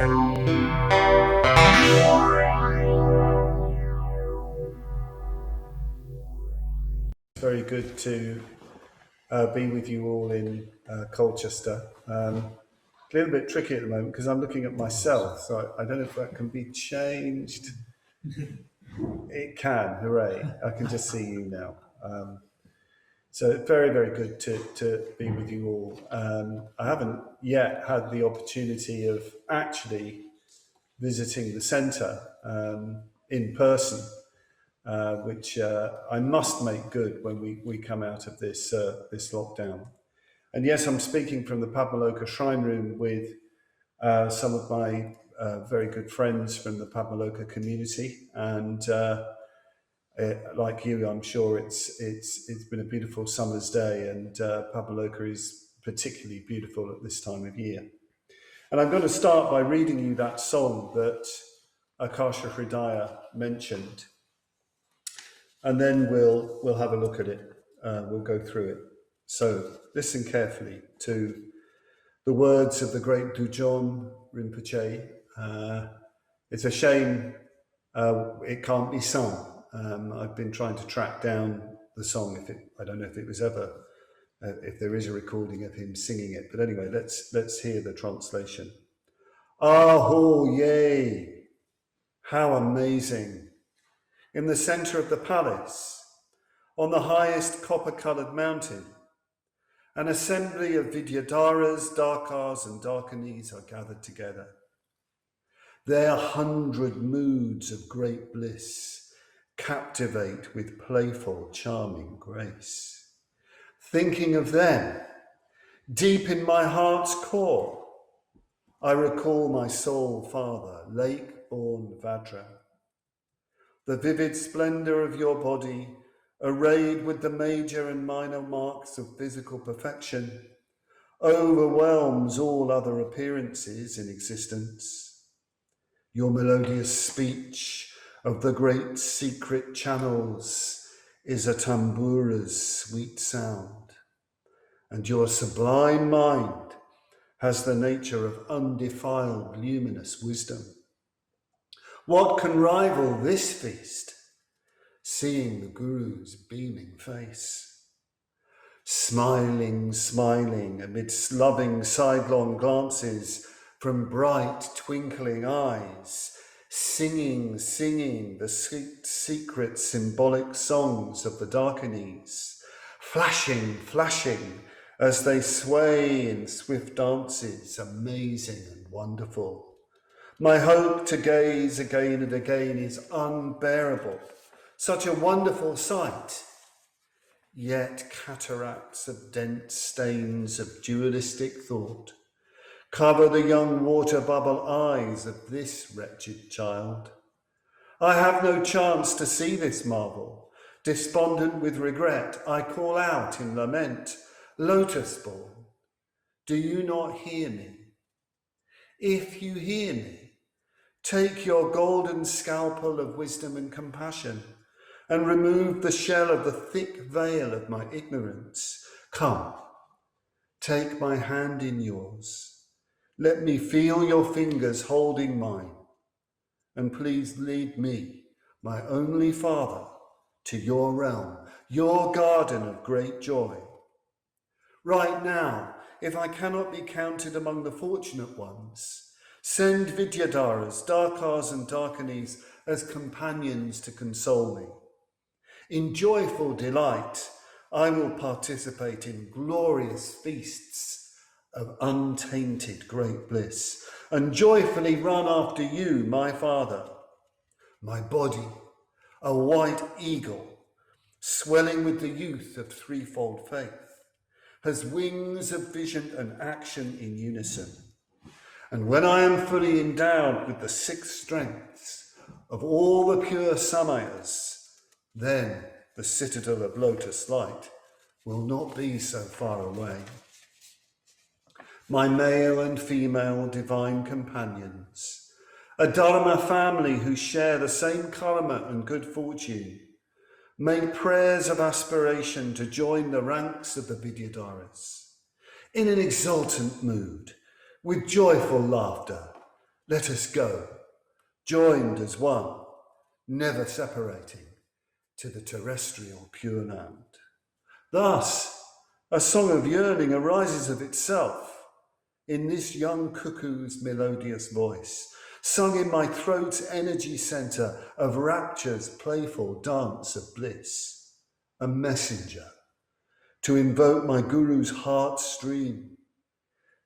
Very good to be with you all in Colchester. A little bit tricky at the moment because I'm looking at myself, so I don't know if that can be changed. It can, hooray. I can just see you now. So very, very good to be with you all. I haven't yet had the opportunity of actually visiting the centre in person, which I must make good when we come out of this lockdown. And yes, I'm speaking from the Padmaloka Shrine Room with some of my very good friends from the Padmaloka community, and like you, I'm sure it's been a beautiful summer's day, and Padmaloka is particularly beautiful at this time of year. And I'm going to start by reading you that song that Akasha Hridaya mentioned, and then we'll have a look at it. We'll go through it. So listen carefully to the words of the great Dudjom Rinpoche. It's a shame it can't be sung. I've been trying to track down the song. I don't know if it was ever, if there is a recording of him singing it. But anyway, let's hear the translation. Aho, yay! How amazing! In the center of the palace, on the highest copper-colored mountain, an assembly of Vidyadharas, Darkars, and Darkanis are gathered together. Their 100 moods of great bliss captivate with playful, charming grace. Thinking of them, deep in my heart's core, I recall my soul father, lake-born Vajra. The vivid splendor of your body, arrayed with the major and minor marks of physical perfection, overwhelms all other appearances in existence. Your melodious speech of the great secret channels is a tambura's sweet sound, and your sublime mind has the nature of undefiled luminous wisdom. What can rival this feast? Seeing the Guru's beaming face. Smiling, smiling amidst loving sidelong glances from bright twinkling eyes, singing, singing the sweet, secret, symbolic songs of the Darkanis, flashing, flashing as they sway in swift dances, amazing and wonderful. My hope to gaze again and again is unbearable. Such a wonderful sight, yet cataracts of dense stains of dualistic thought cover the young water bubble eyes of this wretched child. I have no chance to see this marvel. Despondent with regret, I call out in lament, Lotus born, do you not hear me? If you hear me, take your golden scalpel of wisdom and compassion and remove the shell of the thick veil of my ignorance. Come, take my hand in yours. Let me feel your fingers holding mine, and please lead me, my only father, to your realm, your garden of great joy. Right now, if I cannot be counted among the fortunate ones, send Vidyadharas, Darkars, and Darkanis as companions to console me. In joyful delight, I will participate in glorious feasts of untainted great bliss, and joyfully run after you, my father. My body, a white eagle, swelling with the youth of threefold faith, has wings of vision and action in unison. And when I am fully endowed with the 6 strengths of all the pure samayas, then the citadel of lotus light will not be so far away. My male and female divine companions, a Dharma family who share the same karma and good fortune, make prayers of aspiration to join the ranks of the Vidyadharas. In an exultant mood, with joyful laughter, Let us go, joined as one, never separating, to the terrestrial pure land. Thus, a song of yearning arises of itself in this young cuckoo's melodious voice, sung in my throat's energy center of rapture's playful dance of bliss, a messenger to invoke my guru's heart stream.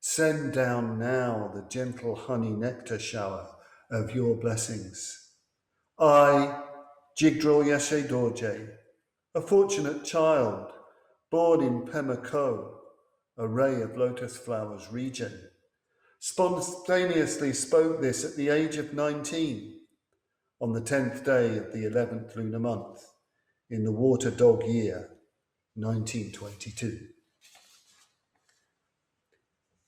Send down now the gentle honey nectar shower of your blessings. I, Jigdral Yeshe Dorje, a fortunate child, born in Pemako, a ray of lotus flowers region, spontaneously spoke this at the age of 19, on the 10th day of the 11th lunar month, in the water dog year, 1922.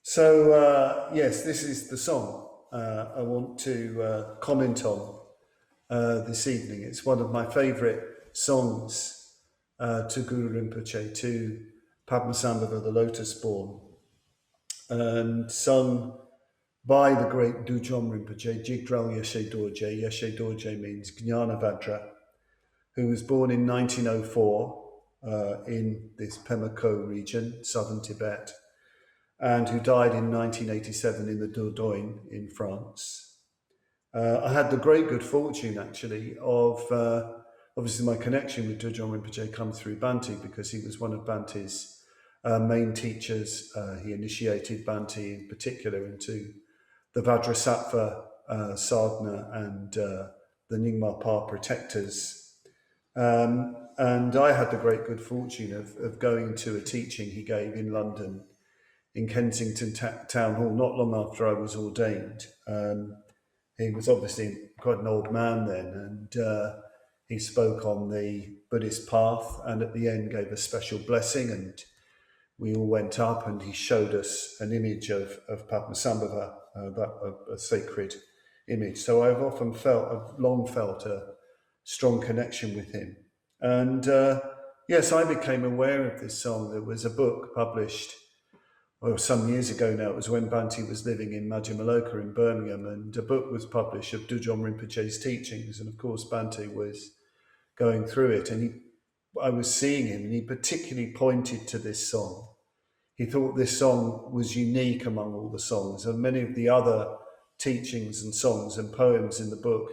So, yes, this is the song I want to comment on this evening. It's one of my favourite songs to Guru Rinpoche, to Padmasambhava, the Lotus Born, and sung by the great Dudjom Rinpoche, Jigdral Yeshe Dorje. Yeshe Dorje means Jnanavajra, who was born in 1904 in this Pemako region, southern Tibet, and who died in 1987 in the Dordogne in France. I had the great good fortune, actually, of obviously my connection with Dudjom Rinpoche comes through Bhante, because he was one of Bhante's main teachers. He initiated Bhante in particular into the Vajrasattva sadhana and the Nyingma Pa protectors. And I had the great good fortune of going to a teaching he gave in London, in Kensington Town Hall, not long after I was ordained. He was obviously quite an old man then, and he spoke on the Buddhist path, and at the end gave a special blessing, and we all went up, and he showed us an image of Padmasambhava, a sacred image. So I've long felt a strong connection with him. And yes, I became aware of this song. There was a book published some years ago now. It was when Bhante was living in Madhyamaloka in Birmingham, and a book was published of Dudjom Rinpoche's teachings, and of course Bhante was going through it, and I was seeing him, and he particularly pointed to this song. He thought this song was unique among all the songs, and many of the other teachings and songs and poems in the book,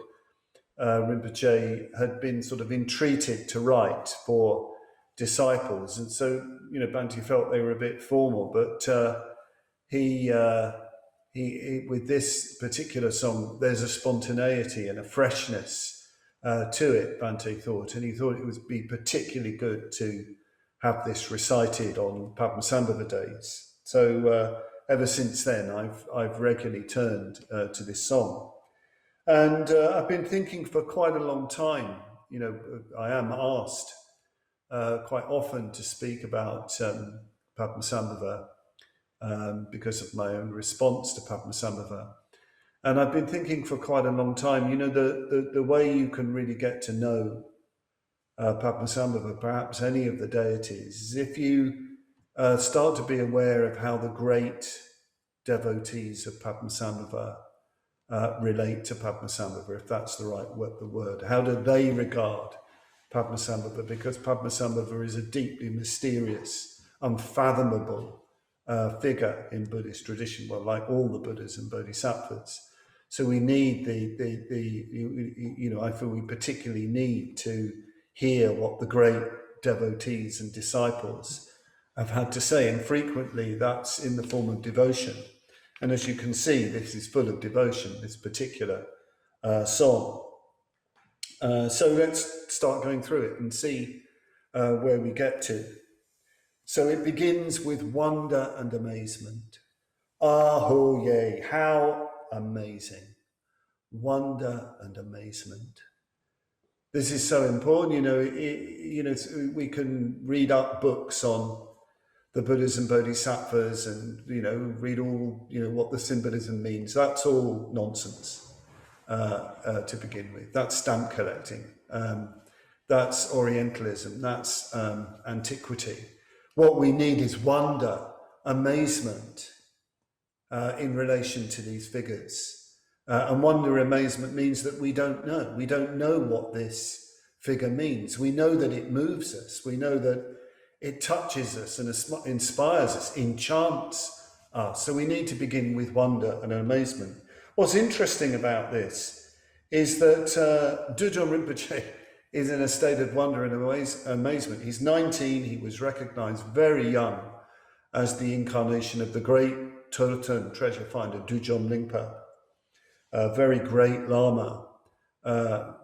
Rinpoche had been sort of entreated to write for disciples, and so Bhante felt they were a bit formal, but he with this particular song, there's a spontaneity and a freshness to it, Bhante thought, and he thought it would be particularly good to have this recited on Padmasambhava days. So ever since then, I've regularly turned to this song, and I've been thinking for quite a long time. I am asked quite often to speak about Padmasambhava because of my own response to Padmasambhava. And I've been thinking for quite a long time, the way you can really get to know Padmasambhava, perhaps any of the deities, is if you start to be aware of how the great devotees of Padmasambhava relate to Padmasambhava, if that's the right word. How do they regard Padmasambhava? Because Padmasambhava is a deeply mysterious, unfathomable figure in Buddhist tradition, well, like all the Buddhas and Bodhisattvas. So we need I feel we particularly need to hear what the great devotees and disciples have had to say, and frequently that's in the form of devotion. And as you can see, this is full of devotion, this particular song. So let's start going through it and see where we get to. So it begins with wonder and amazement. Aho ye, how amazing. Wonder and amazement. This is so important. We can read up books on the Buddhas and Bodhisattvas and, read all, what the symbolism means. That's all nonsense to begin with. That's stamp collecting. That's Orientalism. That's antiquity. What we need is wonder, amazement in relation to these figures. And wonder, amazement means that we don't know. We don't know what this figure means. We know that it moves us. We know that it touches us and inspires us, enchants us. So we need to begin with wonder and amazement. What's interesting about this is that Dudjom Rinpoche is in a state of wonder and amazement. He's 19. He was recognized very young as the incarnation of the great Triratna treasure finder, Dudjom Rinpoche, a very great Lama,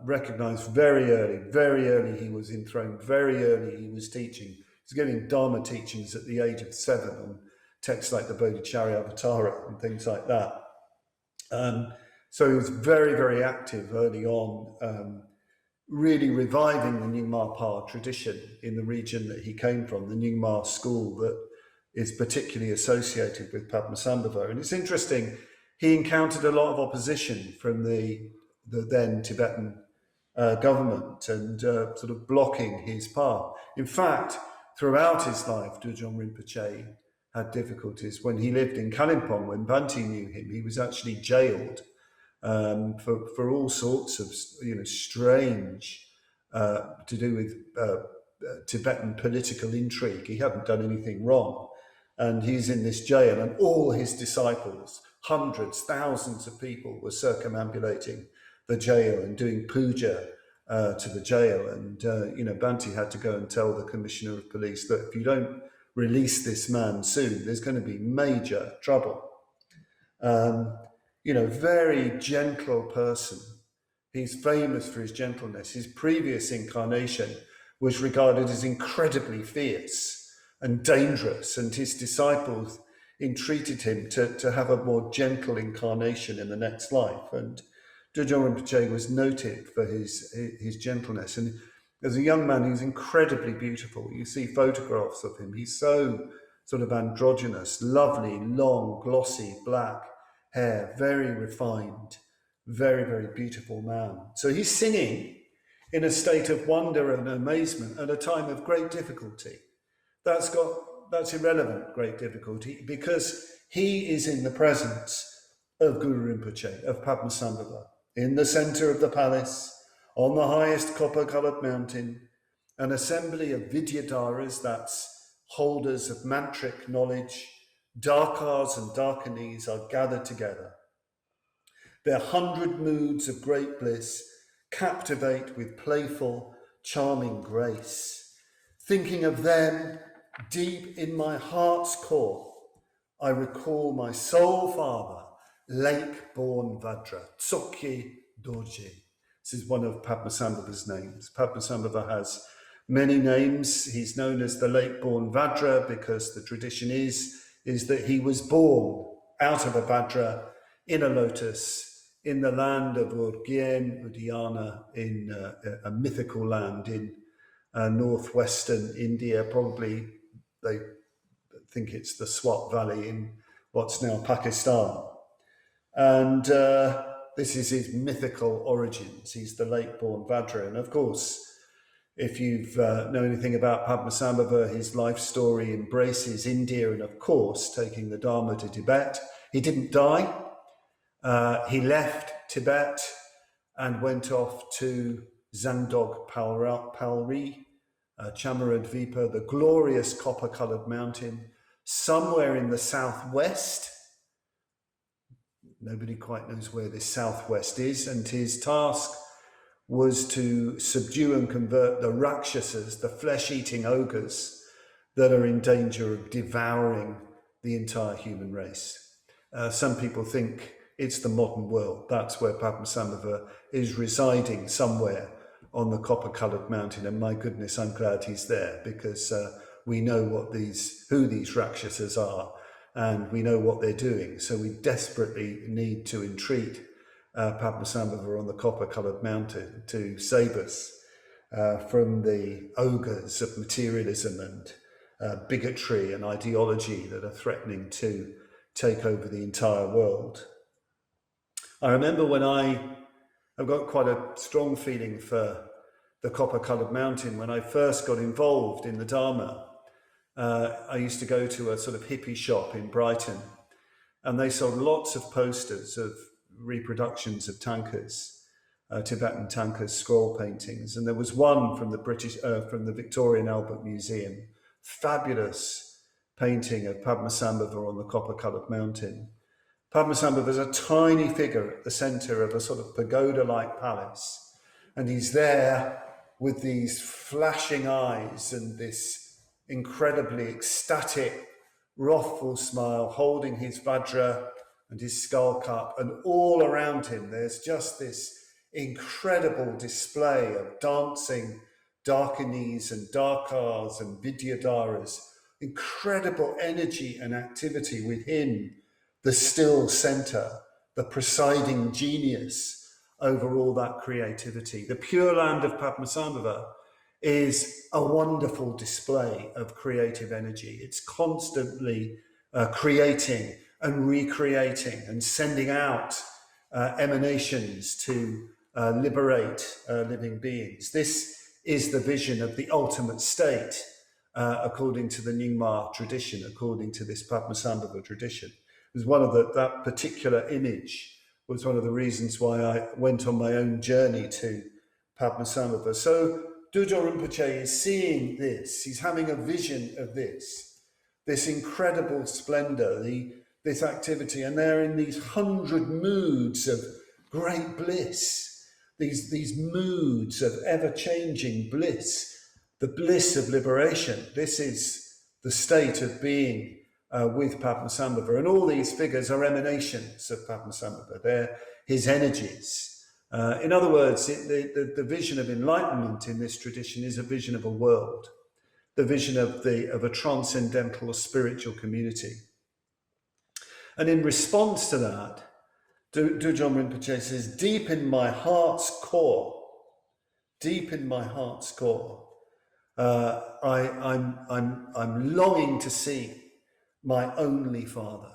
recognized very early he was enthroned, very early he was teaching. He's giving Dharma teachings at the age of 7 on texts like the Bodhicharyavatara and things like that. So he was very active early on, really reviving the Nyingma Pa tradition in the region that he came from, the Nyingma school that is particularly associated with Padmasambhava. And it's interesting, he encountered a lot of opposition from the then Tibetan government and sort of blocking his path. In fact, throughout his life, Dudjom Rinpoche had difficulties. When he lived in Kalimpong, when Bhante knew him, he was actually jailed for all sorts of strange to do with Tibetan political intrigue. He hadn't done anything wrong, and he's in this jail, and all his disciples, hundreds, thousands of people, were circumambulating the jail and doing puja to the jail. And Bhante had to go and tell the commissioner of police that if you don't release this man soon, there's going to be major trouble. Very gentle person. He's famous for his gentleness. His previous incarnation was regarded as incredibly fierce and dangerous, and his disciples entreated him to have a more gentle incarnation in the next life. And Dudjom Rinpoche was noted for his gentleness. And as a young man, he's incredibly beautiful. You see photographs of him. He's so sort of androgynous, lovely, long, glossy, black hair, very refined, very beautiful man. So he's singing in a state of wonder and amazement at a time of great difficulty. That's irrelevant, great difficulty, because he is in the presence of Guru Rinpoche, of Padmasambhava, in the center of the palace, on the highest copper-colored mountain. An assembly of Vidyadharas, that's holders of mantric knowledge, Darkars and Darkanis are gathered together. Their 100 moods of great bliss captivate with playful, charming grace. Thinking of them deep in my heart's core, I recall my soul father, lake-born Vajra, Tsokyi Dorje. This is one of Padmasambhava's names. Padmasambhava has many names. He's known as the lake-born Vajra because the tradition is that he was born out of a Vajra in a lotus in the land of Urgyen, Uddiyana, in a mythical land in northwestern India. Probably they think it's the Swat Valley in what's now Pakistan. And this is his mythical origins. He's the lake-born Vajra. And of course, if you've know anything about Padmasambhava, his life story embraces India and, of course, taking the Dharma to Tibet. He didn't die. He left Tibet and went off to Zangdog Palri, Chamaradvipa, the glorious copper-coloured mountain, somewhere in the southwest. Nobody quite knows where this southwest is, and his task was to subdue and convert the Rakshasas, the flesh-eating ogres that are in danger of devouring the entire human race. Some people think it's the modern world. That's where Padmasambhava is residing, somewhere on the copper-coloured mountain. And my goodness, I'm glad he's there, because we know who these Rakshasas are, and we know what they're doing. So we desperately need to entreat Padmasambhava on the copper-coloured mountain to save us from the ogres of materialism and bigotry and ideology that are threatening to take over the entire world. I remember when I've got quite a strong feeling for the copper-coloured mountain. When I first got involved in the Dharma, I used to go to a sort of hippie shop in Brighton, and they sold lots of posters of reproductions of tankas, Tibetan tankas scroll paintings, and there was one from the Victorian Albert Museum, fabulous painting of Padmasambhava on the copper-coloured mountain. Padmasambhava is a tiny figure at the centre of a sort of pagoda-like palace, and he's there with these flashing eyes and this incredibly ecstatic, wrathful smile, holding his Vajra and his skull cup, and all around him there's just this incredible display of dancing Dakinis and Dakars and Vidyadharas, incredible energy and activity within the still centre, the presiding genius over all that creativity. The Pure Land of Padmasambhava is a wonderful display of creative energy. It's constantly creating and recreating and sending out emanations to liberate living beings. This is the vision of the ultimate state, according to the Nyingma tradition, according to this Padmasambhava tradition. It was one of that particular image was one of the reasons why I went on my own journey to Padmasambhava. So Dudjom Rinpoche is seeing this. He's having a vision of this incredible splendor, this activity, and they're in these 100 moods of great bliss, these moods of ever-changing bliss, the bliss of liberation. This is the state of being with Padmasambhava, and all these figures are emanations of Padmasambhava. They're his energies. In other words, the vision of enlightenment in this tradition is a vision of a world, the vision of a transcendental or spiritual community. And in response to that, Dudjom Rinpoche says, deep in my heart's core, I'm longing to see my only father,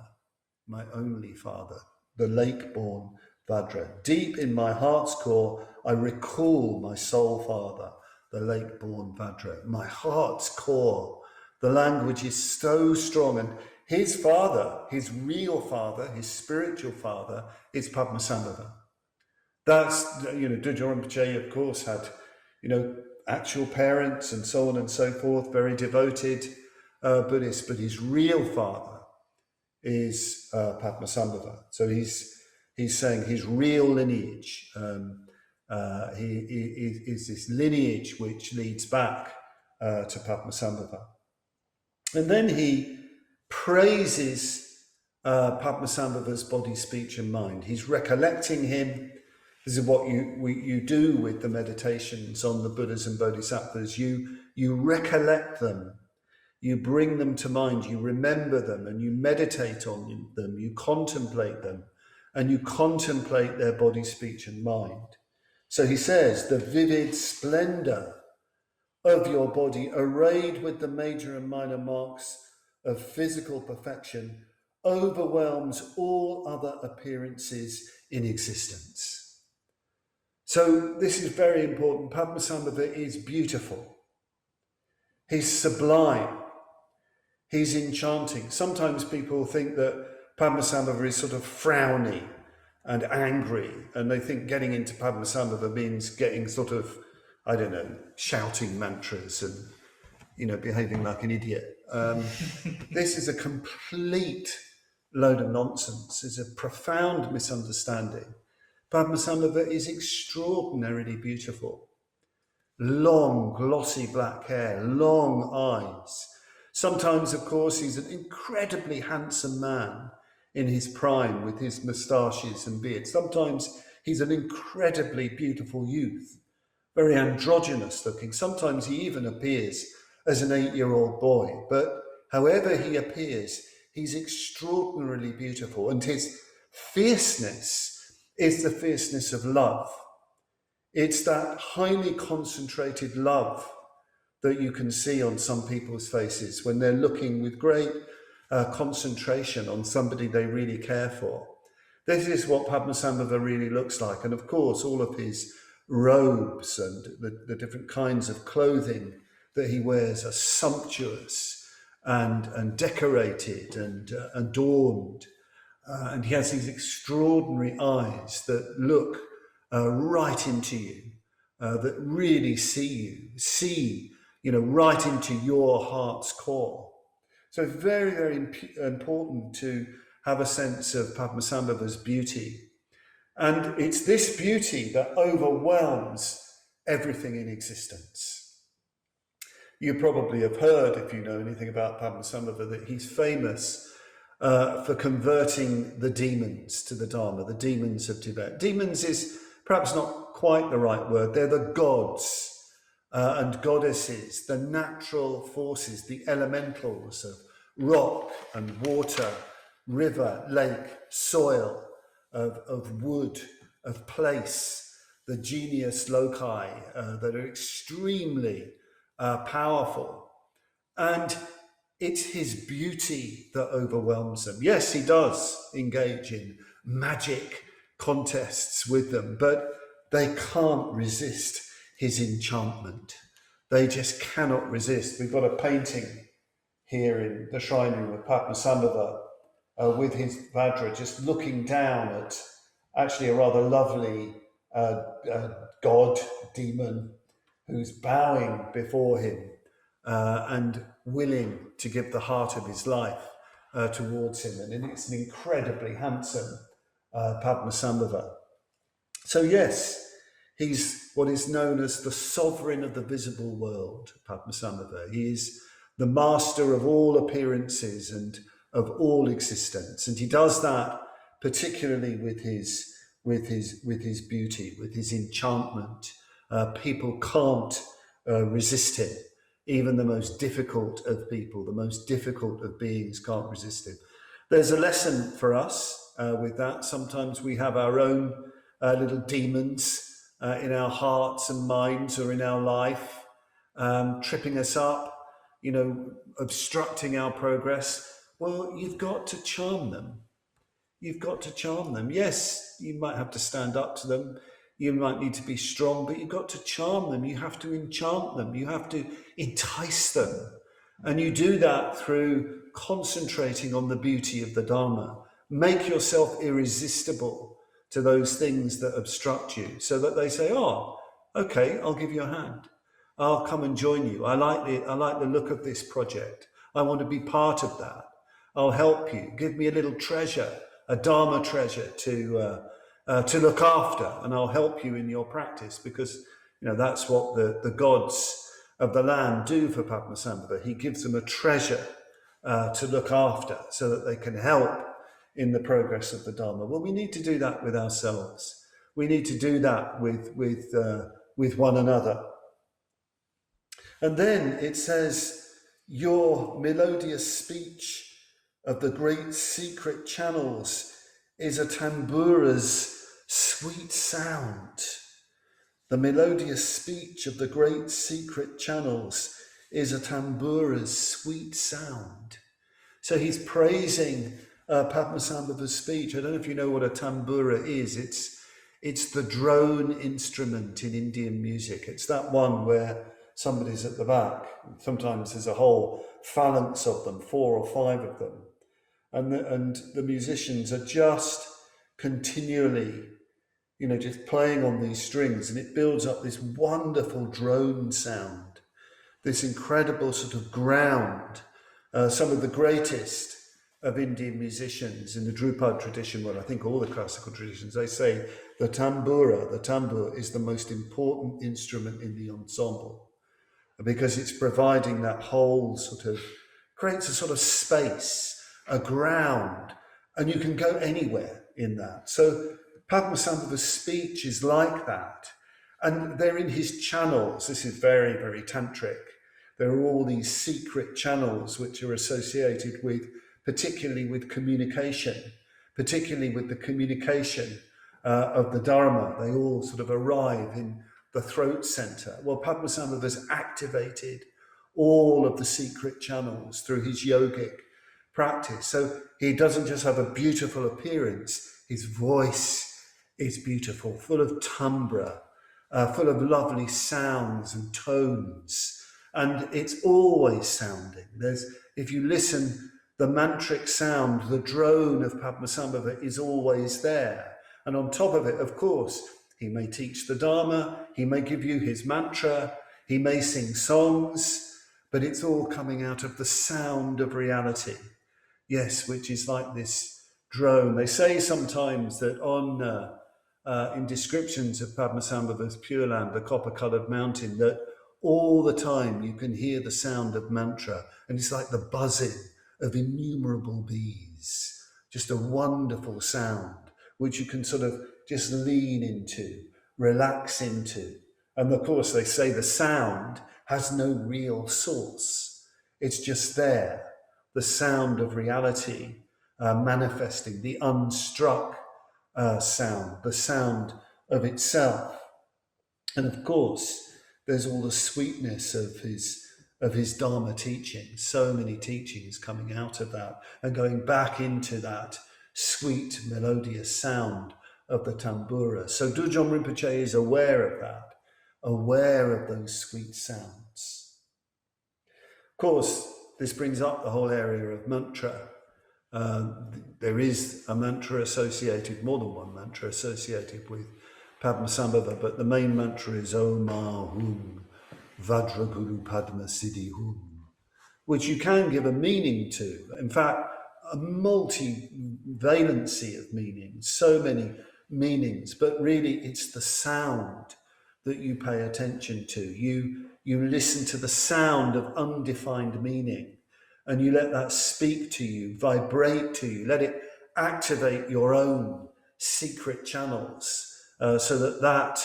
the lake-born Vajra. Deep in my heart's core, I recall my soul father, the lake-born Vajra. My heart's core, the language is so strong, and his father, his real father, his spiritual father, is Padmasambhava. That's, Dudjom Rinpoche, of course, had, actual parents and so on and so forth, very devoted Buddhist, but his real father is Padmasambhava. So he's saying his real lineage is this lineage which leads back to Padmasambhava. And then he praises Padmasambhava's body, speech and mind. He's recollecting him. This is what you do with the meditations on the Buddhas and Bodhisattvas. You recollect them. You bring them to mind, you remember them, and you meditate on them, you contemplate them, and you contemplate their body, speech, and mind. So he says, the vivid splendor of your body, arrayed with the major and minor marks of physical perfection, overwhelms all other appearances in existence. So this is very important. Padmasambhava is beautiful. He's sublime. He's enchanting. Sometimes people think that Padmasambhava is sort of frowny and angry, and they think getting into Padmasambhava means getting sort of, shouting mantras and, behaving like an idiot. This is a complete load of nonsense. It's a profound misunderstanding. Padmasambhava is extraordinarily beautiful. Long, glossy black hair, long eyes. Sometimes, of course, he's an incredibly handsome man in his prime with his moustaches and beard. Sometimes he's an incredibly beautiful youth, very androgynous looking. Sometimes he even appears as an 8-year-old boy. But however he appears, he's extraordinarily beautiful. And his fierceness is the fierceness of love. It's that highly concentrated love that you can see on some people's faces when they're looking with great concentration on somebody they really care for. This is what Padmasambhava really looks like. And of course, all of his robes and the different kinds of clothing that he wears are sumptuous and decorated and adorned. And he has these extraordinary eyes that look right into you, that really see, right into your heart's core. So it's very, very important to have a sense of Padmasambhava's beauty. And it's this beauty that overwhelms everything in existence. You probably have heard, if you know anything about Padmasambhava, that he's famous for converting the demons to the Dharma, the demons of Tibet. Demons is perhaps not quite the right word. They're the gods and goddesses, the natural forces, the elementals of rock and water, river, lake, soil, of wood, of place, the genius loci that are extremely powerful. And it's his beauty that overwhelms them. Yes, he does engage in magic contests with them, but they can't resist his enchantment. They just cannot resist. We've got a painting here in the shrine room of Padmasambhava with his Vajra just looking down at actually a rather lovely god, demon, who's bowing before him and willing to give the heart of his life towards him. And it's an incredibly handsome Padmasambhava. So yes, he's what is known as the sovereign of the visible world, Padmasambhava. He is the master of all appearances and of all existence. And he does that particularly with his beauty, with his enchantment. People can't resist him. Even the most difficult of people, the most difficult of beings can't resist him. There's a lesson for us with that. Sometimes we have our own little demons in our hearts and minds or in our life, tripping us up, obstructing our progress. Well, you've got to charm them. You've got to charm them. Yes, you might have to stand up to them. You might need to be strong, but you've got to charm them. You have to enchant them. You have to entice them. And you do that through concentrating on the beauty of the Dharma. Make yourself irresistible to those things that obstruct you so that they say, oh, okay, I'll give you a hand. I'll come and join you. I like the look of this project. I want to be part of that. I'll help you. Give me a little treasure, a Dharma treasure to look after, and I'll help you in your practice, because that's what the gods of the land do for Padmasambhava. He gives them a treasure to look after so that they can help in the progress of the Dharma. Well, we need to do that with ourselves. We need to do that with one another. And then it says, your melodious speech of the great secret channels is a tambura's sweet sound. The melodious speech of the great secret channels is a tambura's sweet sound. So he's praising Padmasambhava's speech. I don't know if you know what a tambura is. It's the drone instrument in Indian music. It's that one where somebody's at the back. Sometimes there's a whole phalanx of them, 4 or 5 of them. And the musicians are just continually, just playing on these strings, and it builds up this wonderful drone sound, this incredible sort of ground. Some of the greatest of Indian musicians in the Drupad tradition, well, I think all the classical traditions, they say the tambur is the most important instrument in the ensemble, because it's providing that whole creates a sort of space, a ground, and you can go anywhere in that. So Padmasambhava's speech is like that, and they're in his channels. This is very, very tantric. There are all these secret channels which are associated with, particularly with communication, particularly with the communication of the Dharma. They all sort of arrive in the throat center. Well, Padmasambhava's activated all of the secret channels through his yogic practice. So he doesn't just have a beautiful appearance, his voice is beautiful, full of timbre, full of lovely sounds and tones, and it's always sounding. If you listen The mantric sound, the drone of Padmasambhava is always there. And on top of it, of course, he may teach the Dharma, he may give you his mantra, he may sing songs, but it's all coming out of the sound of reality. Yes, which is like this drone. They say sometimes that in descriptions of Padmasambhava's Pure Land, the copper-coloured mountain, that all the time you can hear the sound of mantra, and it's like the buzzing of innumerable bees. Just a wonderful sound, which you can sort of just lean into, relax into. And of course, they say the sound has no real source. It's just there, the sound of reality manifesting, the unstruck sound, the sound of itself. And of course, there's all the sweetness of his Dharma teaching, so many teachings coming out of that and going back into that sweet, melodious sound of the tambura. So Dudjom Rinpoche is aware of that, aware of those sweet sounds. Of course, this brings up the whole area of mantra. There is a mantra associated, more than one mantra associated with Padmasambhava, but the main mantra is Om Ma Hum Vajra Guru Padmasambhava Hum, which you can give a meaning to. In fact, a multi-valency of meanings, so many meanings, but really it's the sound that you pay attention to. You listen to the sound of undefined meaning, and you let that speak to you, vibrate to you, let it activate your own secret channels, so that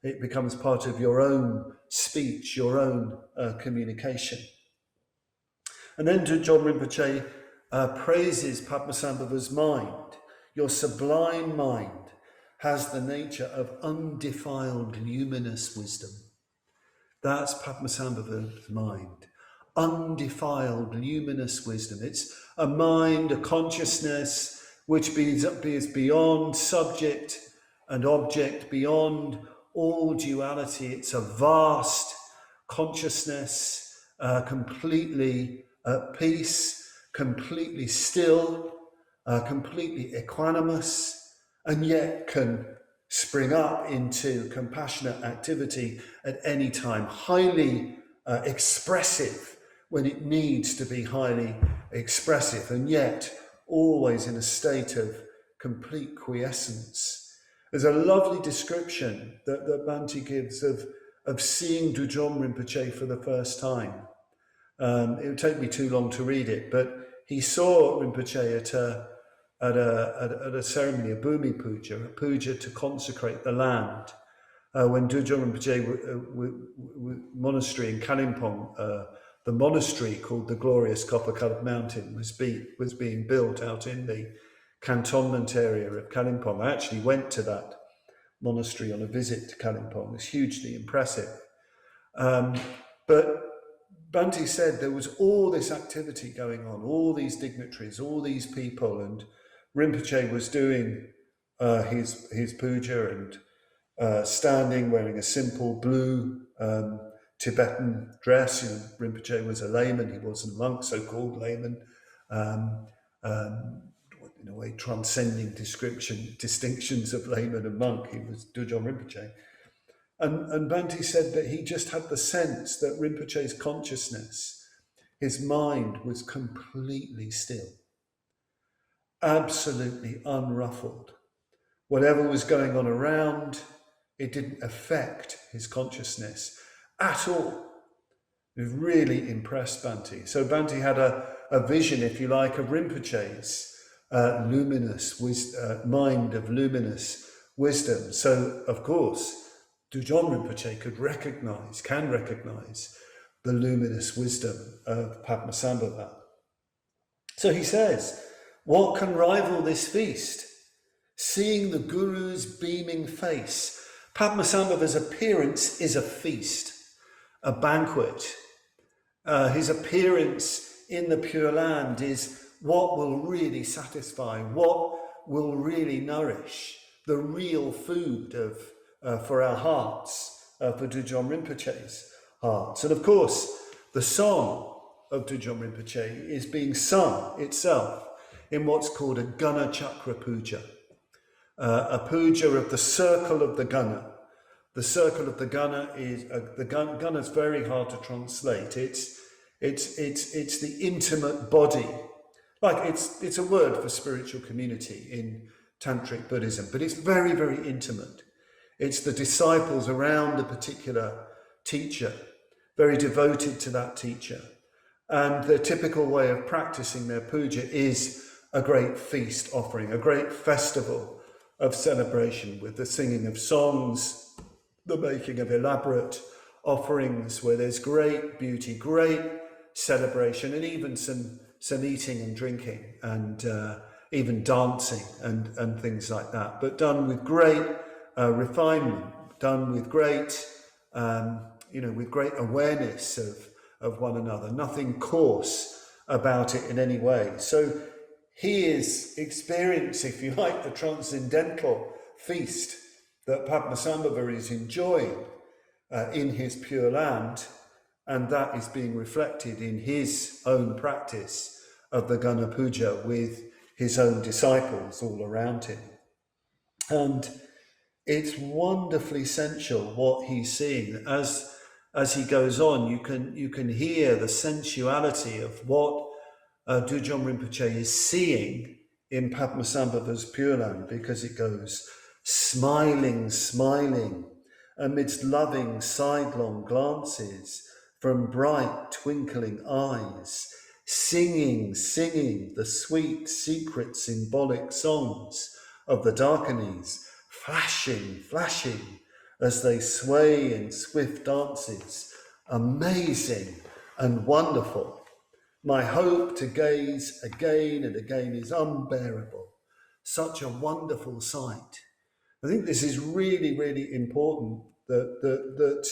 it becomes part of your own speech, your own communication. And then Dudjom Rinpoche praises Padmasambhava's mind. Your sublime mind has the nature of undefiled luminous wisdom. That's Padmasambhava's mind. Undefiled luminous wisdom. It's a mind, a consciousness which is beyond subject and object, beyond all duality. It's a vast consciousness, completely at peace, completely still, completely equanimous, and yet can spring up into compassionate activity at any time, highly expressive when it needs to be highly expressive, and yet always in a state of complete quiescence. There's a lovely description that Bhante gives of seeing Dudjom Rinpoche for the first time. It would take me too long to read it, but he saw Rinpoche at a ceremony, a Bhumi Puja, a puja to consecrate the land. When Dudjom Rinpoche monastery in Kalimpong, the monastery called the Glorious Copper-Coloured Mountain was being built out in the cantonment area of Kalimpong. I actually went to that monastery on a visit to Kalimpong. It's hugely impressive. But Bhante said there was all this activity going on, all these dignitaries, all these people, and Rinpoche was doing his puja and standing, wearing a simple blue Tibetan dress. Rinpoche was a layman, he wasn't a monk, so-called layman, in a way transcending distinctions of layman and monk. He was Dudjom Rinpoche. And Bhante said that he just had the sense that Rinpoche's consciousness, his mind, was completely still, absolutely unruffled. Whatever was going on around, it didn't affect his consciousness at all. It really impressed Bhante. So Bhante had a vision, if you like, of Rinpoche's luminous mind of luminous wisdom. So, of course, Dudjom Rinpoche can recognize the luminous wisdom of Padmasambhava. So he says, what can rival this feast? Seeing the Guru's beaming face. Padmasambhava's appearance is a feast, a banquet. His appearance in the Pure Land is what will really satisfy, what will really nourish, the real food for our hearts, for Dudjom Rinpoche's hearts. And of course, the song of Dudjom Rinpoche is being sung itself in what's called a Gana Chakra Puja, a puja of the circle of the Gana. The circle of the Gana is the Gana is very hard to translate. It's the intimate body, like it's a word for spiritual community in Tantric Buddhism, but it's very, very intimate. It's the disciples around a particular teacher, very devoted to that teacher. And the typical way of practicing their puja is a great feast offering, a great festival of celebration with the singing of songs, the making of elaborate offerings where there's great beauty, great celebration, and even some eating and drinking and even dancing and things like that, but done with great refinement, done with great, with great awareness of one another, nothing coarse about it in any way. So he is experiencing, if you like, the transcendental feast that Padmasambhava is enjoying in his Pure Land, and that is being reflected in his own practice of the Gana Puja with his own disciples all around him. And it's wonderfully sensual what he's seeing. As he goes on, you can hear the sensuality of what Dudjom Rinpoche is seeing in Padmasambhava's Pure Land, because it goes smiling, smiling, amidst loving sidelong glances from bright twinkling eyes, singing, singing the sweet secret symbolic songs of the Darkinis, flashing, flashing as they sway in swift dances, amazing and wonderful. My hope to gaze again and again is unbearable. Such a wonderful sight. I think this is really, really important that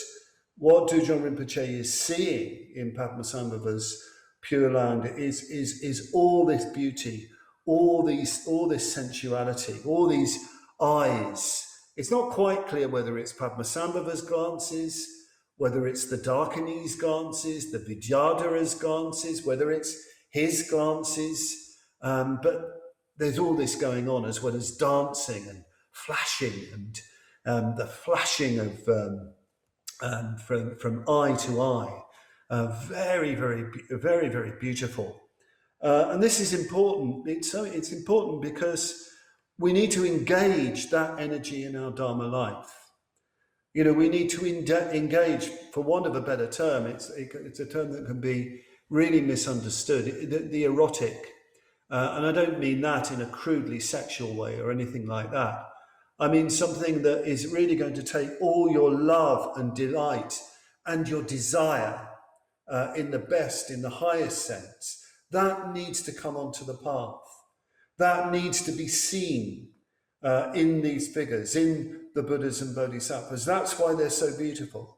what Dudjom Rinpoche is seeing in Padmasambhava's Pure Land is all this beauty, all this sensuality, all these eyes. It's not quite clear whether it's Padmasambhava's glances, whether it's the Darkinis' glances, the Vidyadhara's glances, whether it's his glances, but there's all this going on, as well as dancing and flashing and the flashing of from eye to eye, very, very, very, very beautiful. And this is important. It's important because we need to engage that energy in our Dharma life. We need to engage, for want of a better term, it's a term that can be really misunderstood, the erotic. And I don't mean that in a crudely sexual way or anything like that. I mean something that is really going to take all your love and delight and your desire in the highest sense. That needs to come onto the path. That needs to be seen in these figures, in the Buddhas and Bodhisattvas. That's why they're so beautiful.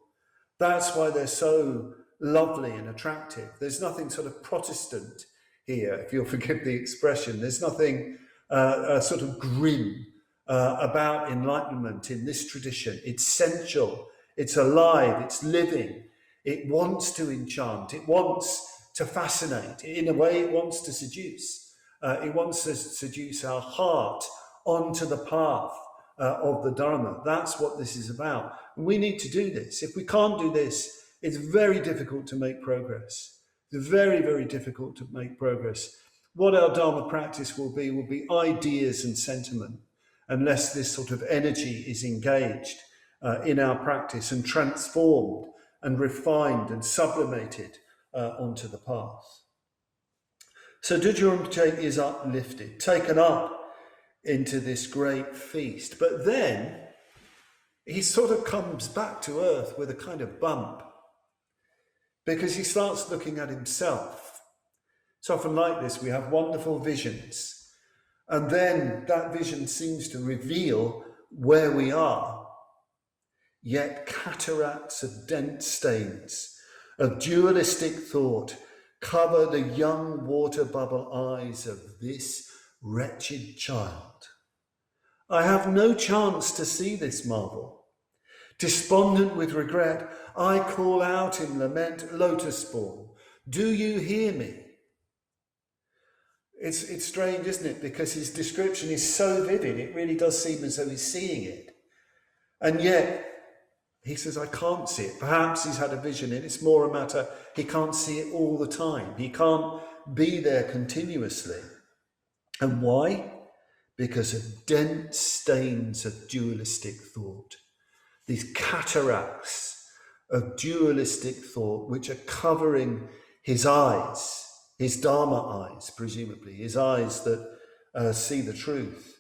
That's why they're so lovely and attractive. There's nothing sort of Protestant here, if you'll forgive the expression. There's nothing sort of grim about enlightenment in this tradition. It's sensual, it's alive, it's living. It wants to enchant, it wants to fascinate. In a way, it wants to seduce. It wants to seduce our heart onto the path of the Dharma. That's what this is about. And we need to do this. If we can't do this, it's very difficult to make progress. It's very, very difficult to make progress. What our Dharma practice will be ideas and sentiment, unless this sort of energy is engaged in our practice and transformed and refined and sublimated onto the path. So Dudjom Rinpoche is uplifted, taken up into this great feast. But then he sort of comes back to earth with a kind of bump, because he starts looking at himself. It's often like this. We have wonderful visions, and then that vision seems to reveal where we are. Yet cataracts of dent stains of dualistic thought cover the young water bubble eyes of this wretched child. I have no chance to see this marvel. Despondent with regret, I call out in lament, lotus spawn, Do you hear me? It's strange, isn't it? Because his description is so vivid, it really does seem as though he's seeing it. And yet, he says, I can't see it. Perhaps he's had a vision, and it's more a matter, he can't see it all the time. He can't be there continuously. And why? Because of dense stains of dualistic thought. These cataracts of dualistic thought, which are covering his eyes, his Dharma eyes, presumably, his eyes that see the truth,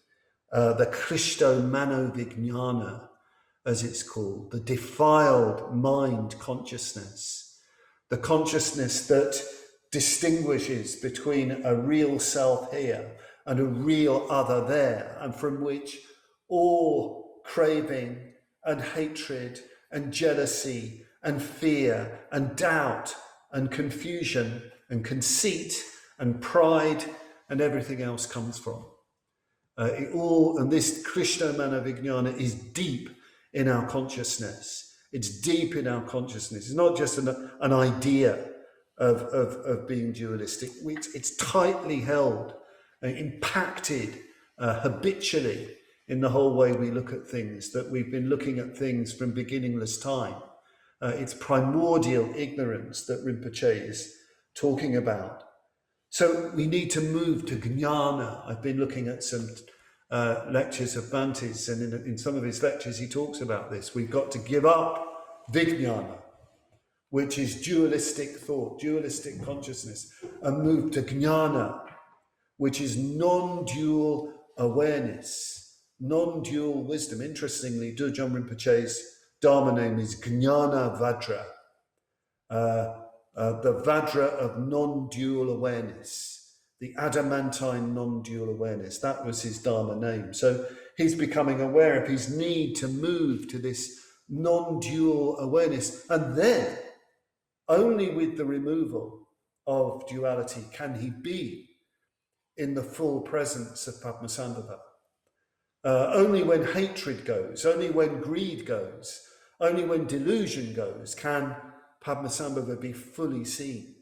the Krishto Mano Vijnana, as it's called, the defiled mind consciousness, the consciousness that distinguishes between a real self here and a real other there, and from which all craving and hatred and jealousy and fear and doubt and confusion and conceit and pride and everything else comes from. And this Krishna Mana Vijnana is deep in our consciousness. It's deep in our consciousness. It's not just an idea of being dualistic. It's tightly held and impacted habitually in the whole way we look at things, that we've been looking at things from beginningless time. It's primordial ignorance that Rinpoche is talking about. So we need to move to jnana. I've been looking at some lectures of Bhante's, and in some of his lectures he talks about this. We've got to give up vijnana, which is dualistic thought, dualistic consciousness, and move to jnana, which is non-dual awareness, non-dual wisdom. Interestingly, Dudjom Rinpoche's Dharma name is Jnana Vajra, the Vajra of non-dual awareness, the adamantine non-dual awareness. That was his Dharma name. So he's becoming aware of his need to move to this non-dual awareness. And then, only with the removal of duality can he be in the full presence of Padmasambhava. Only when hatred goes, only when greed goes, only when delusion goes, can Padmasambhava be fully seen.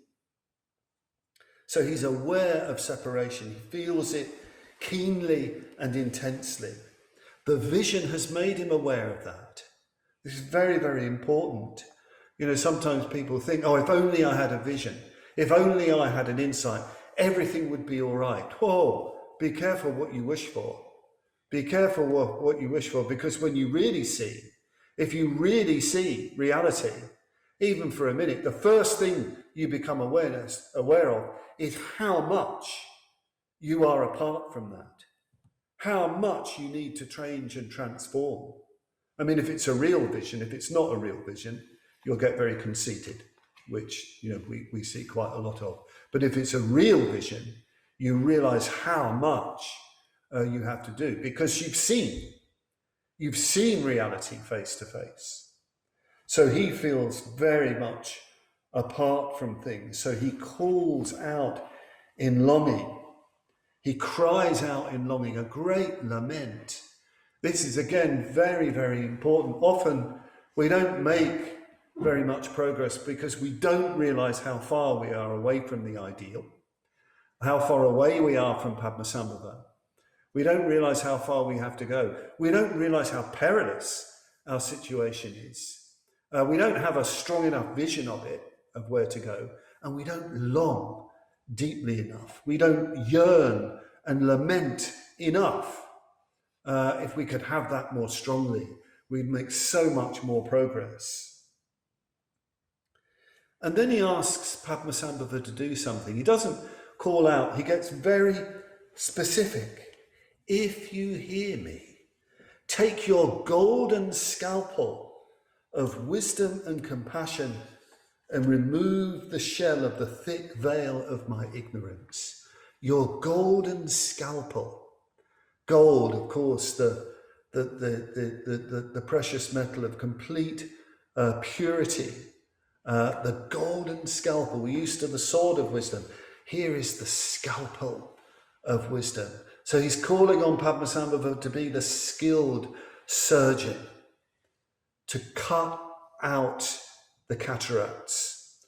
So he's aware of separation. He feels it keenly and intensely. The vision has made him aware of that. This is very, very important. You know, sometimes people think, oh, if only I had a vision, if only I had an insight, everything would be all right. Whoa, be careful what you wish for. Be careful what you wish for, because when you really see, if you really see reality, even for a minute, the first thing you become aware of is how much you are apart from that, how much you need to change and transform. I mean, if it's a real vision, if it's not a real vision, you'll get very conceited, which, you know, we see quite a lot of. But if it's a real vision, you realize how much you have to do, because you've seen reality face to face. So he feels very much apart from things. So he calls out in longing. He cries out in longing, a great lament. This is, again, very, very important. Often we don't make very much progress because we don't realize how far we are away from the ideal, how far away we are from Padmasambhava. We don't realize how far we have to go. We don't realize how perilous our situation is. We don't have a strong enough vision of it, of where to go, and we don't long deeply enough. We don't yearn and lament enough. If we could have that more strongly, we'd make so much more progress. And then he asks Padmasambhava to do something. He doesn't call out, he gets very specific. If you hear me, take your golden scalpel of wisdom and compassion and remove the shell of the thick veil of my ignorance. Your golden scalpel. Gold, of course, the precious metal of complete purity. The golden scalpel. We're used to the sword of wisdom. Here is the scalpel of wisdom. So he's calling on Padmasambhava to be the skilled surgeon, to cut out the cataracts,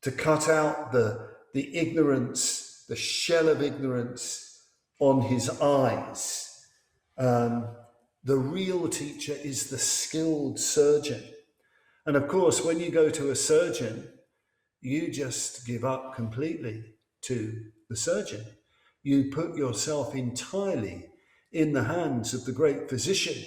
to cut out the ignorance, the shell of ignorance on his eyes. The real teacher is the skilled surgeon. And of course, when you go to a surgeon, you just give up completely to the surgeon. You put yourself entirely in the hands of the great physician,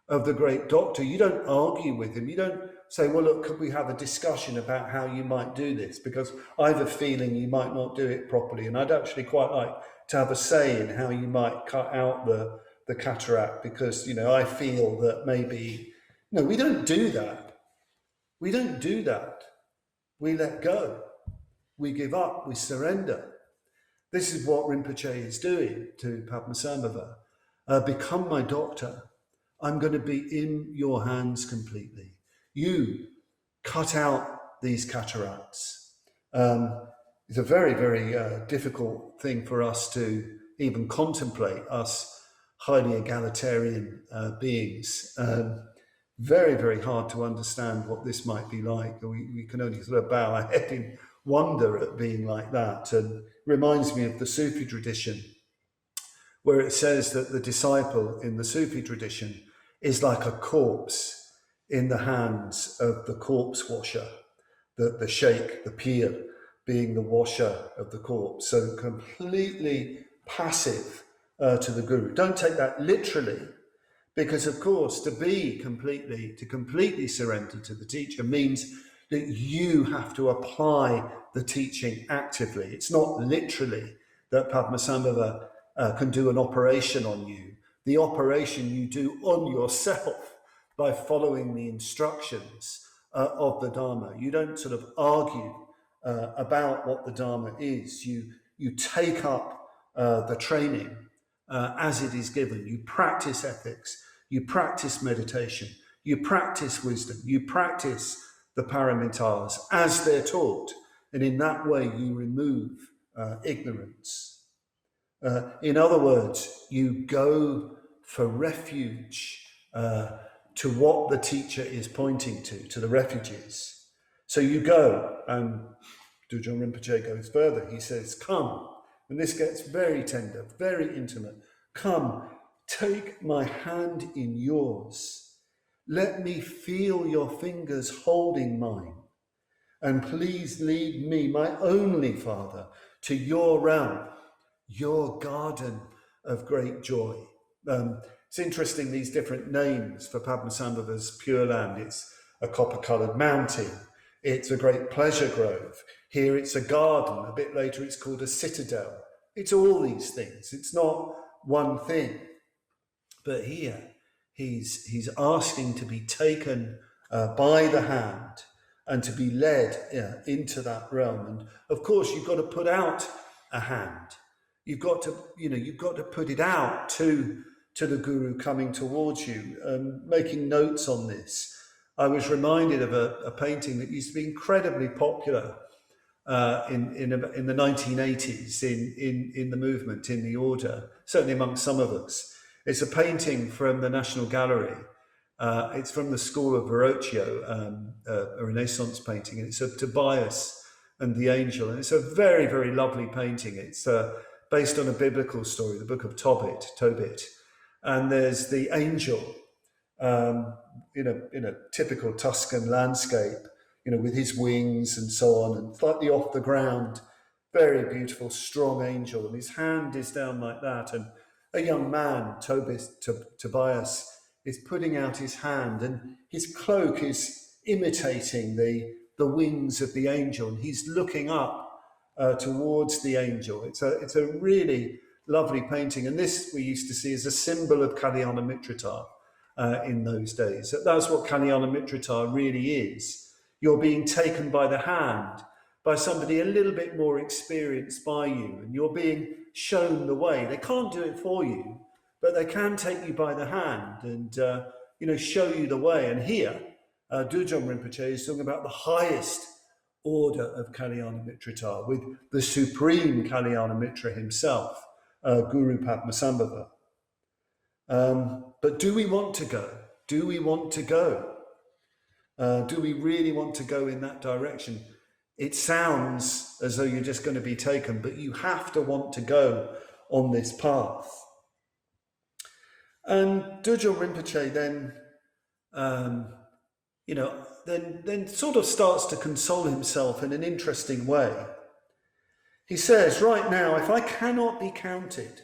of the great doctor. You don't argue with him. You don't say, well, look, could we have a discussion about how you might do this? Because I have a feeling you might not do it properly. And I'd actually quite like to have a say in how you might cut out the cataract, because, I feel that maybe... No, we don't do that. We don't do that. We let go. We give up. We surrender. This is what Rinpoche is doing to Padmasambhava. Become my doctor. I'm going to be in your hands completely. You cut out these cataracts. It's a very, very difficult thing for us to even contemplate, us highly egalitarian beings. Very, very hard to understand what this might be like. We can only sort of bow our head in wonder at being like that. And reminds me of the Sufi tradition, where it says that the disciple in the Sufi tradition is like a corpse in the hands of the corpse washer, the sheikh, the pir, being the washer of the corpse. So completely passive to the guru. Don't take that literally, because of course to completely surrender to the teacher means that you have to apply the teaching actively. It's not literally that Padmasambhava can do an operation on you. The operation you do on yourself by following the instructions of the Dharma. You don't sort of argue about what the Dharma is. You take up the training as it is given. You practice ethics. You practice meditation. You practice wisdom. You practice the paramitas as they're taught. And in that way, you remove ignorance. In other words, you go for refuge to what the teacher is pointing to the refuges. So you go, and Dudjom Rinpoche goes further. He says, come, and this gets very tender, very intimate. Come, take my hand in yours. Let me feel your fingers holding mine. And please lead me, my only Father, to your realm, your garden of great joy. It's interesting, these different names for Padmasambhava's Pure Land. It's a copper-coloured mountain. It's a great pleasure grove. Here it's a garden. A bit later it's called a citadel. It's all these things. It's not one thing. But here he's asking to be taken by the hand and to be led into that realm. And of course, you've got to put out a hand. You've got to put it out to the guru coming towards you, and making notes on this. I was reminded of a painting that used to be incredibly popular in the 1980s in the movement, in the order, certainly amongst some of us. It's a painting from the National Gallery. It's from the school of Verrocchio, a Renaissance painting, and it's of Tobias and the angel. And it's a very, very lovely painting. It's based on a biblical story, the book of Tobit. And there's the angel in a typical Tuscan landscape, with his wings and so on, and slightly off the ground. Very beautiful, strong angel. And his hand is down like that. And a young man, Tobias, is putting out his hand, and his cloak is imitating the wings of the angel, and he's looking up towards the angel. It's a really lovely painting, and this we used to see as a symbol of Kalyana Mitrata in those days. That's what Kalyana Mitrata really is. You're being taken by the hand by somebody a little bit more experienced by you, and you're being shown the way. They can't do it for you, but they can take you by the hand and show you the way. And here, Dudjom Rinpoche is talking about the highest order of Kalyana Mitrata, with the supreme Kalyana Mitra himself, Guru Padmasambhava. But do we want to go? Do we want to go? Do we really want to go in that direction? it sounds as though you're just going to be taken, but you have to want to go on this path. And Dudjom Rinpoche then, then sort of starts to console himself in an interesting way. He says, right now, if I cannot be counted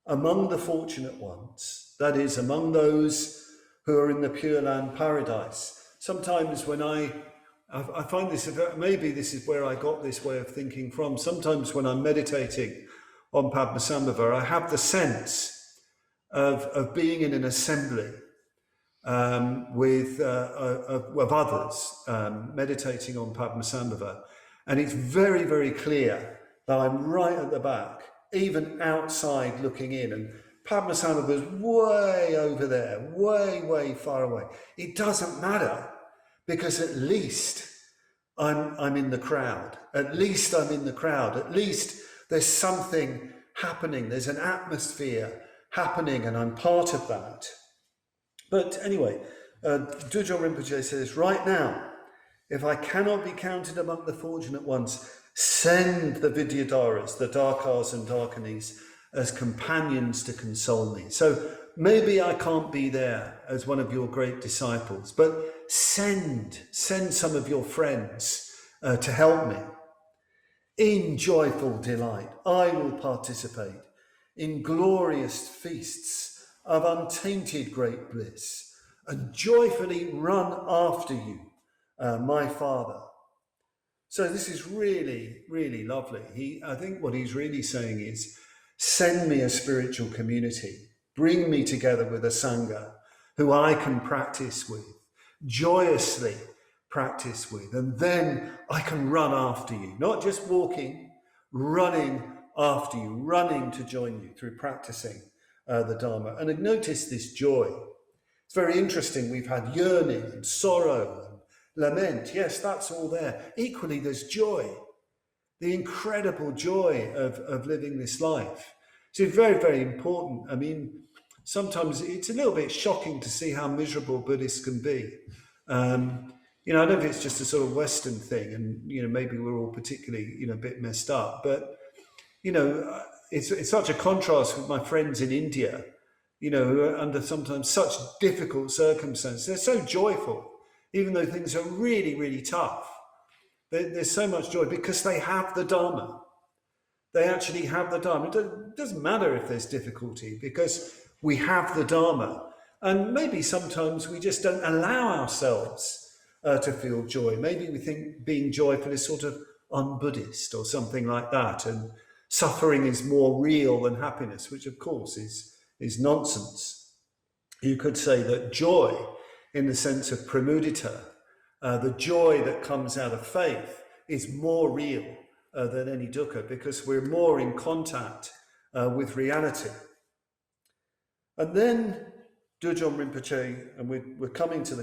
among the fortunate ones, that is, among those who are in the Pure Land Paradise, sometimes when I find this, maybe this is where I got this way of thinking from, sometimes when I'm meditating on Padmasambhava, I have the sense of being in an assembly with others meditating on Padmasambhava. And it's very, very clear that I'm right at the back, even outside looking in. And Padmasambhava's way over there, way, way far away. It doesn't matter, because at least I'm in the crowd. At least I'm in the crowd. At least there's something happening. There's an atmosphere happening, and I'm part of that. But anyway, Dudjom Rinpoche says, right now, if I cannot be counted among the fortunate ones, send the Vidyadharas, the Darkars and Darkanis, as companions to console me. So maybe I can't be there as one of your great disciples, but send some of your friends to help me. In joyful delight, I will participate in glorious feasts of untainted great bliss, and joyfully run after you, my Father. So this is really, really lovely. I think what he's really saying is, send me a spiritual community, bring me together with a Sangha who I can practice with, joyously practice with, and then I can run after you, not just walking, running after you, running to join you through practicing the Dharma. And notice this joy. It's very interesting. We've had yearning and sorrow and lament. Yes, that's all there. Equally, there's joy, the incredible joy of living this life. So it's very, very important. I mean, sometimes it's a little bit shocking to see how miserable Buddhists can be. I don't know if it's just a sort of Western thing, and maybe we're all particularly a bit messed up, but it's such a contrast with my friends in India, who are under sometimes such difficult circumstances. They're so joyful, even though things are really, really tough. There's so much joy because they have the Dharma. They actually have the Dharma. It doesn't matter if there's difficulty, because we have the Dharma. And maybe sometimes we just don't allow ourselves to feel joy. Maybe we think being joyful is sort of un-Buddhist or something like that, and suffering is more real than happiness, which of course is nonsense. You could say that joy, in the sense of pramudita, the joy that comes out of faith, is more real than any dukkha, because we're more in contact with reality. And then Dudjom Rinpoche, and we're coming to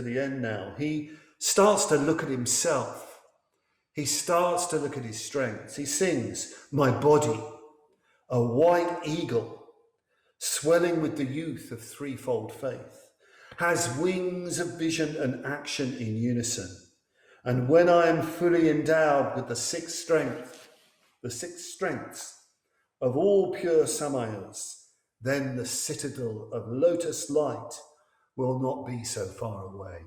the end now, he starts to look at himself. He starts to look at his strengths. He sings, my body, a white eagle, swelling with the youth of threefold faith, has wings of vision and action in unison. And when I am fully endowed with the six strengths of all pure samayas, then the citadel of lotus light will not be so far away.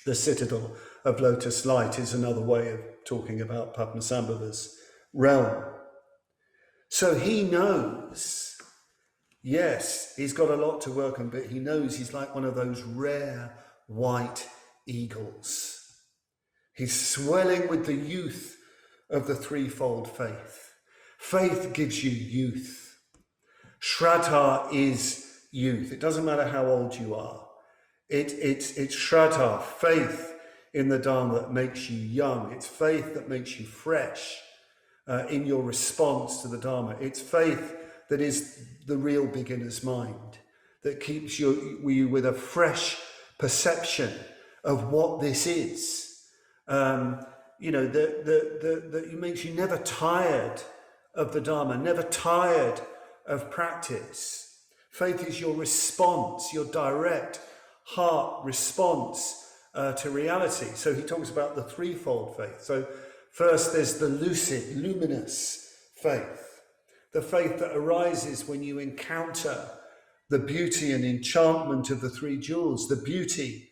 The citadel of lotus light is another way of talking about Padmasambhava's realm. So he knows, yes, he's got a lot to work on, but he knows he's like one of those rare white eagles. He's swelling with the youth of the threefold faith. Faith gives you youth. Shraddha is youth. It doesn't matter how old you are. It's Shraddha, faith in the Dharma, that makes you young. It's faith that makes you fresh in your response to the Dharma. It's faith that is the real beginner's mind, that keeps you with a fresh perception of what this is. That makes you never tired of the Dharma, never tired of practice. Faith is your response, your direct heart response to reality. So he talks about the threefold faith. So first there's the lucid, luminous faith, the faith that arises when you encounter the beauty and enchantment of the three jewels, the beauty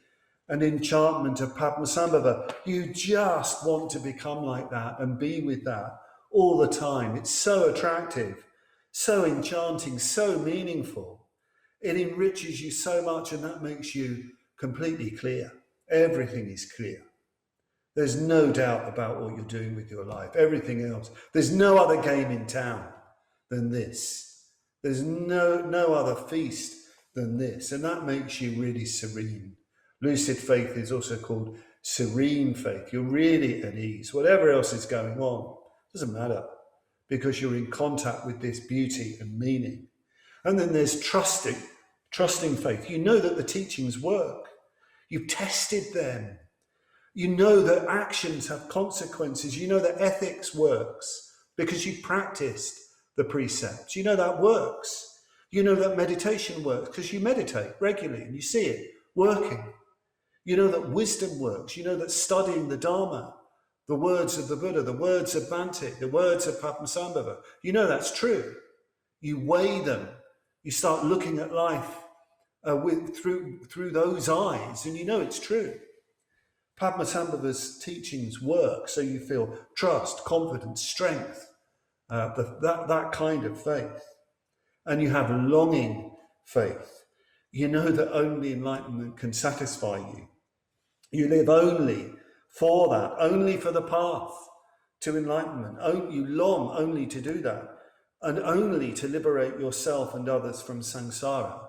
and enchantment of Padmasambhava. You just want to become like that and be with that all the time. It's so attractive, so enchanting, so meaningful. It enriches you so much, and that makes you completely clear. Everything is clear. There's no doubt about what you're doing with your life. Everything else. There's no other game in town than this. There's no other feast than this. And that makes you really serene. Lucid faith is also called serene faith. You're really at ease. Whatever else is going on, doesn't matter, because you're in contact with this beauty and meaning. And then there's trusting faith. You know that the teachings work. You've tested them. You know that actions have consequences. You know that ethics works because you've practiced the precepts. You know that works. You know that meditation works because you meditate regularly and you see it working. You know that wisdom works. You know that studying the Dharma, the words of the Buddha, the words of Bhante, the words of Padmasambhava, you know that's true. You weigh them. You start looking at life through those eyes, and you know it's true. Padmasambhava's teachings work, so you feel trust, confidence, strength, that kind of faith. And you have longing faith. You know that only enlightenment can satisfy you. You live only for that, only for the path to enlightenment. You long only to do that, and only to liberate yourself and others from samsara.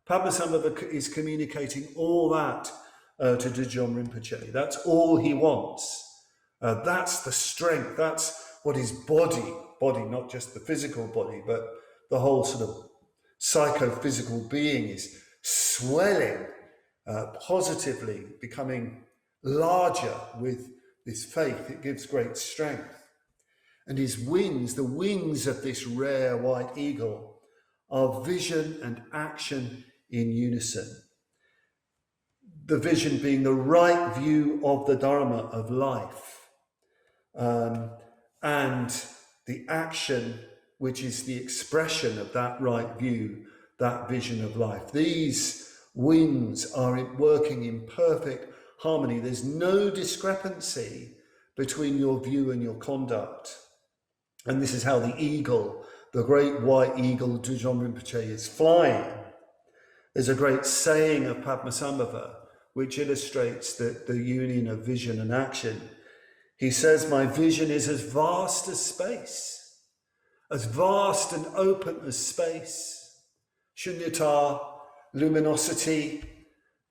Padmasambhava is communicating all that to Dudjom Rinpoche. That's all he wants. That's the strength. That's what his body, not just the physical body, but the whole sort of psychophysical being is swelling positively, becoming larger with this faith. It gives great strength. And his wings, the wings of this rare white eagle, are vision and action in unison. The vision being the right view of the Dharma of life, and the action, which is the expression of that right view, that vision of life. These wings are working in perfect harmony. There's no discrepancy between your view and your conduct. And this is how the eagle, the great white eagle, Dudjom Rinpoche, is flying. There's a great saying of Padmasambhava which illustrates the union of vision and action. He says, my vision is as vast as space, as vast and open as space. Shunyata, luminosity,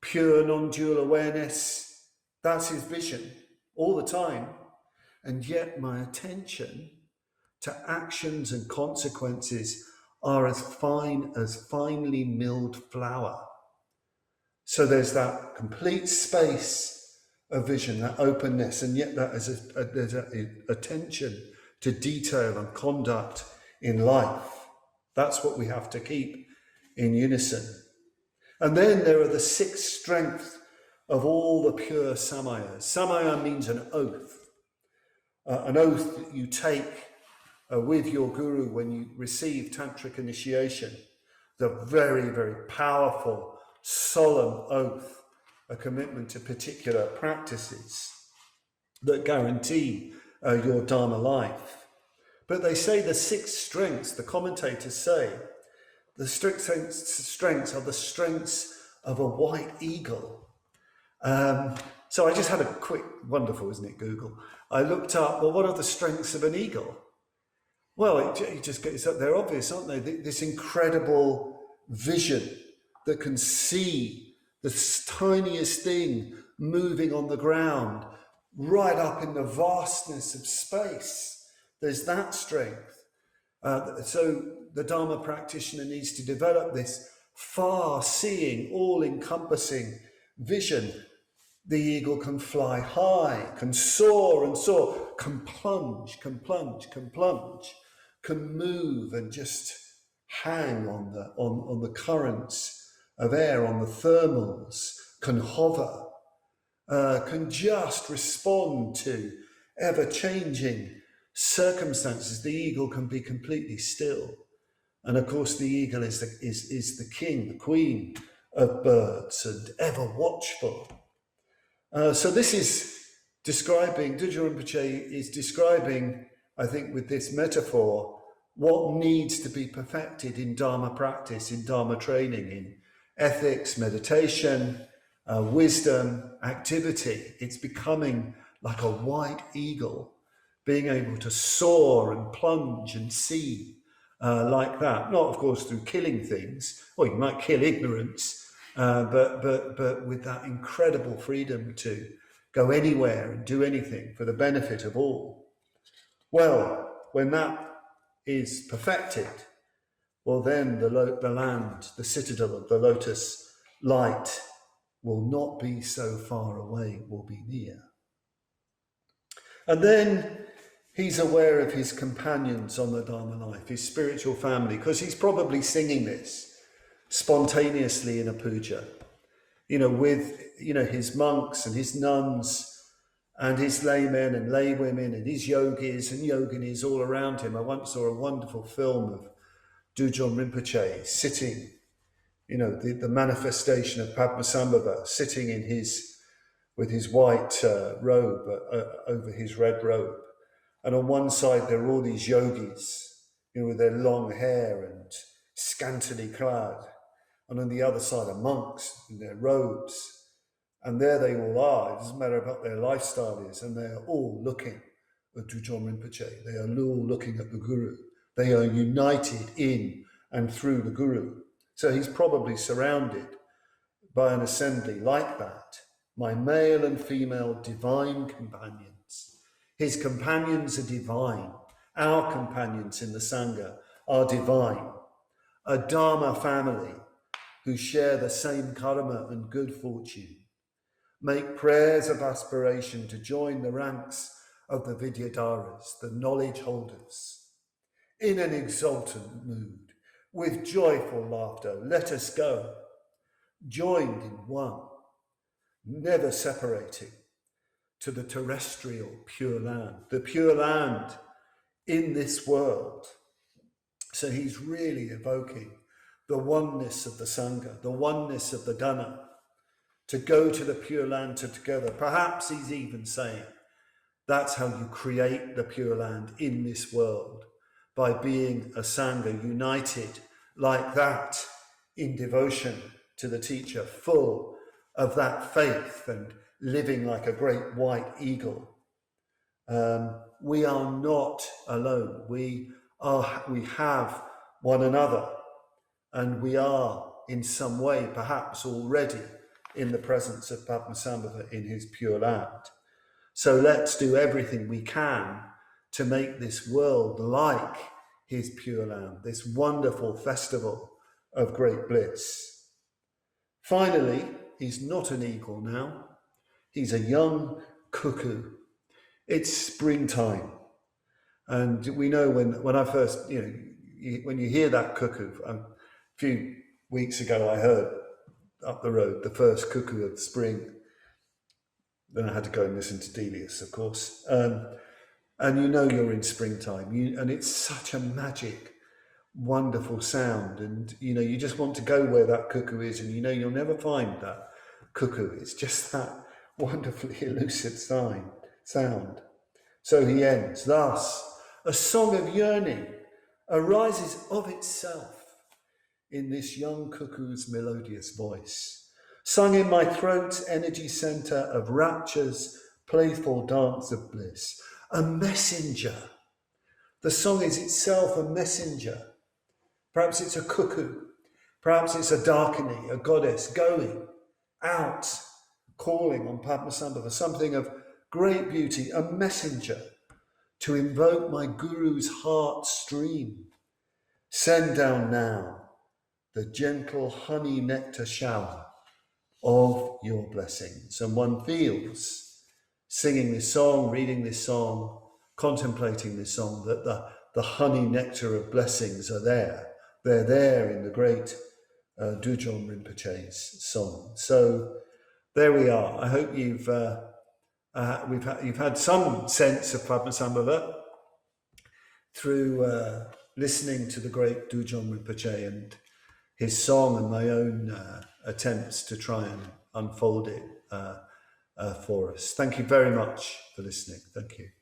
pure non-dual awareness. That's his vision all the time. And yet my attention to actions and consequences are as fine as finely milled flour. So there's that complete space of vision, that openness, and yet there's an attention to detail and conduct in life. That's what we have to keep in unison. And then there are the six strengths of all the pure samayas. Samaya means an oath that you take with your guru when you receive tantric initiation. The very, very powerful, solemn oath, a commitment to particular practices that guarantee your Dharma life. But they say the six strengths, the commentators say, the strengths are the strengths of a white eagle. So I just had a quick, wonderful, isn't it, Google? I looked up, well, what are the strengths of an eagle? Well, it just gets up, they're obvious, aren't they? This incredible vision that can see the tiniest thing moving on the ground, right up in the vastness of space. There's that strength. So the Dharma practitioner needs to develop this far-seeing, all-encompassing vision. The eagle can fly high, can soar and soar, can plunge, can move and just hang on the currents of air, on the thermals, can hover. can just respond to ever-changing circumstances. The eagle can be completely still. And of course, the eagle is the king, the queen of birds, and ever watchful. So this is describing, Dudjom Rinpoche is describing, I think, with this metaphor, what needs to be perfected in Dharma practice, in Dharma training, in ethics, meditation, wisdom, activity. It's becoming like a white eagle, being able to soar and plunge and see like that. Not, of course, through killing things. Well, you might kill ignorance, but with that incredible freedom to go anywhere and do anything for the benefit of all. Well, when that is perfected, well, then the land, the citadel of the lotus light will not be so far away, will be near. And then he's aware of his companions on the Dharma life, his spiritual family, because he's probably singing this spontaneously in a puja, with, his monks and his nuns and his laymen and laywomen and his yogis and yoginis all around him. I once saw a wonderful film of Dudjom Rinpoche sitting, the manifestation of Padmasambhava, sitting with his white robe over his red robe. And on one side, there are all these yogis, with their long hair and scantily clad. And on the other side are monks in their robes. And there they all are. It doesn't matter what their lifestyle is. And they are all looking at Dudjom Rinpoche. They are all looking at the Guru. They are united in and through the Guru. So he's probably surrounded by an assembly like that. My male and female divine companions. His companions are divine. Our companions in the Sangha are divine. A Dharma family who share the same karma and good fortune. Make prayers of aspiration to join the ranks of the Vidyadharas, the knowledge holders. In an exultant mood, with joyful laughter, let us go, joined in one, never separating, to the terrestrial pure land, the pure land in this world. So he's really evoking the oneness of the Sangha, the oneness of the Dhamma, to go to the pure land together. Perhaps he's even saying that's how you create the pure land in this world, by being a Sangha united like that in devotion to the teacher, full of that faith and living like a great white eagle. We are not alone. We have one another, and we are in some way perhaps already in the presence of Padmasambhava in his pure land. So let's do everything we can to make this world like his pure land, this wonderful festival of great bliss. Finally, he's not an eagle now. He's a young cuckoo. It's springtime. And we know when I first, when you hear that cuckoo, a few weeks ago I heard up the road the first cuckoo of spring. Then I had to go and listen to Delius, of course. And you're in springtime. And it's such a magic, wonderful sound. And, you just want to go where that cuckoo is. And, you'll never find that cuckoo. It's just that wonderfully elusive sound. So he ends, thus, a song of yearning arises of itself in this young cuckoo's melodious voice, sung in my throat's energy center of rapture's playful dance of bliss. A messenger. The song is itself a messenger. Perhaps it's a cuckoo. Perhaps it's a darkini, a goddess going out, calling on Padmasambhava, something of great beauty, a messenger to invoke my Guru's heart stream. Send down now the gentle honey nectar shower of your blessings. And one feels, singing this song, reading this song, contemplating this song, that the honey nectar of blessings are there. They're there in the great Dudjom Rinpoche's song. So there we are. I hope you've had some sense of Padmasambhava through listening to the great Dudjom Rinpoche and his song, and my own attempts to try and unfold it for us. Thank you very much for listening. Thank you.